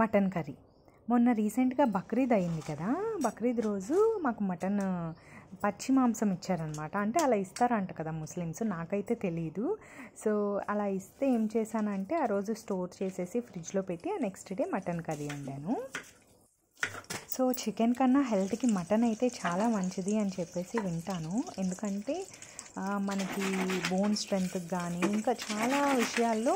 Mutton curry. మొన్న రీసెంట్గా బక్రీద్ అయింది కదా, బక్రీద్ రోజు మాకు మటన్ పచ్చి మాంసం ఇచ్చారనమాట. అంటే అలా ఇస్తారంట కదా ముస్లిమ్స్, నాకైతే తెలీదు. సో అలా ఇస్తే ఏం చేశానంటే ఆ రోజు స్టోర్ చేసేసి ఫ్రిడ్జ్లో పెట్టి ఆ నెక్స్ట్ డే మటన్ కర్రీ వండాను. సో చికెన్ కన్నా హెల్త్కి మటన్ అయితే చాలా మంచిది అని చెప్పేసి వింటాను. ఎందుకంటే మనకి బోన్ స్ట్రెంత్కి కానీ ఇంకా చాలా విషయాల్లో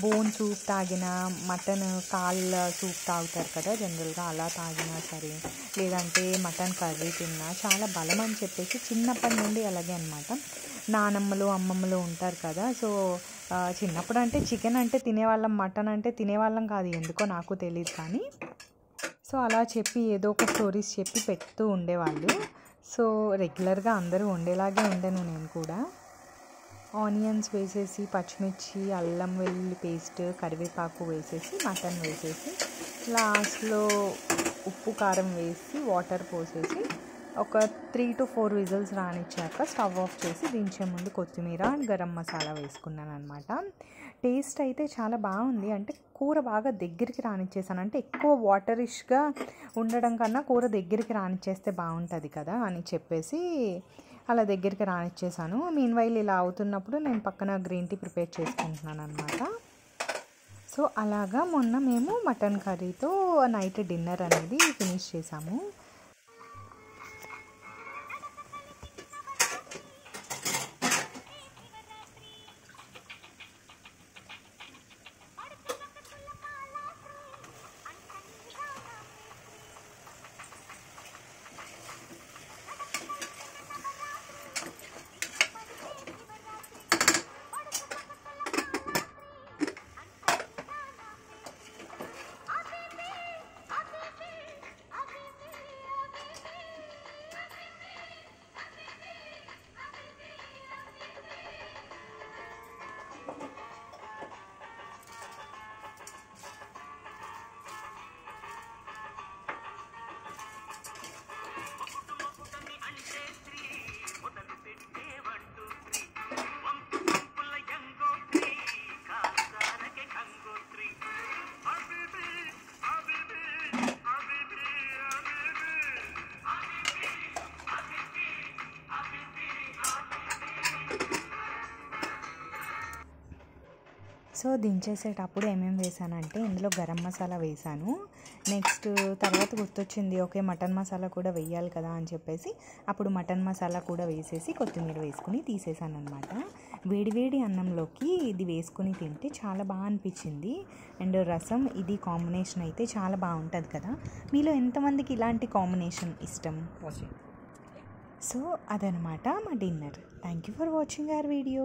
బోన్ సూప్ తాగిన, మటన్ కాళ్ళ సూప్ తాగుతారు కదా జనరల్గా, అలా తాగినా సరే, లేదంటే మటన్ కర్రీ తిన్నా చాలా బలం అని చెప్పేసి చిన్నప్పటి నుండి అలాగే అనమాట. నానమ్మలు అమ్మమ్మలు ఉంటారు కదా, సో చిన్నప్పుడు అంటే చికెన్ అంటే తినేవాళ్ళం, మటన్ అంటే తినేవాళ్ళం కాదు, ఎందుకో నాకు తెలియదు. కానీ సో అలా చెప్పి ఏదో ఒక స్టోరీస్ చెప్పి పెడుతూ ఉండేవాళ్ళు. సో రెగ్యులర్గా అందరూ వండేలాగే వండాను నేను కూడా. ఆనియన్స్ వేసేసి, పచ్చిమిర్చి, అల్లం వెల్లుల్లి పేస్ట్, కరివేపాకు వేసేసి, మటన్ వేసేసి, లాస్ట్లో ఉప్పు కారం వేసి వాటర్ పోసేసి ఒక 3 to 4 విజిల్స్ రానిచ్చాక స్టవ్ ఆఫ్ చేసి దించే ముందు కొత్తిమీర అండ్ గరం మసాలా వేసుకున్నాను అనమాట. టేస్ట్ అయితే చాలా బాగుంది. అంటే కూర బాగా దగ్గరికి రానిచ్చేసాను. అంటే ఎక్కువ వాటరిష్గా ఉండడం కన్నా కూర దగ్గరికి రానిచ్చేస్తే బాగుంటుంది కదా అని చెప్పేసి అలా దగ్గరికి రానిచ్చేసాను. మీన్వైల్ ఇలా అవుతున్నప్పుడు నేను పక్కన గ్రీన్ టీ ప్రిపేర్ చేసుకుంటున్నాను అనమాట. సో అలాగా మొన్న మేము మటన్ కర్రీతో నైట్ డిన్నర్ అనేది ఫినిష్ చేసాము. సో దించేసేటప్పుడు ఏమేమి వేసానంటే ఇందులో గరం మసాలా వేసాను. నెక్స్ట్ తర్వాత గుర్తొచ్చింది, ఓకే మటన్ మసాలా కూడా వేయాలి కదా అని చెప్పేసి అప్పుడు మటన్ మసాలా కూడా వేసేసి కొత్తిమీర వేసుకుని తీసేసాను అనమాట. వేడివేడి అన్నంలోకి ఇది వేసుకుని తింటే చాలా బాగా అనిపించింది. అండ్ రసం ఇది కాంబినేషన్ అయితే చాలా బాగుంటుంది కదా. మీలో ఎంతమందికి ఇలాంటి కాంబినేషన్ ఇష్టం? సో అదనమాట మా dinner. Thank you for watching our video.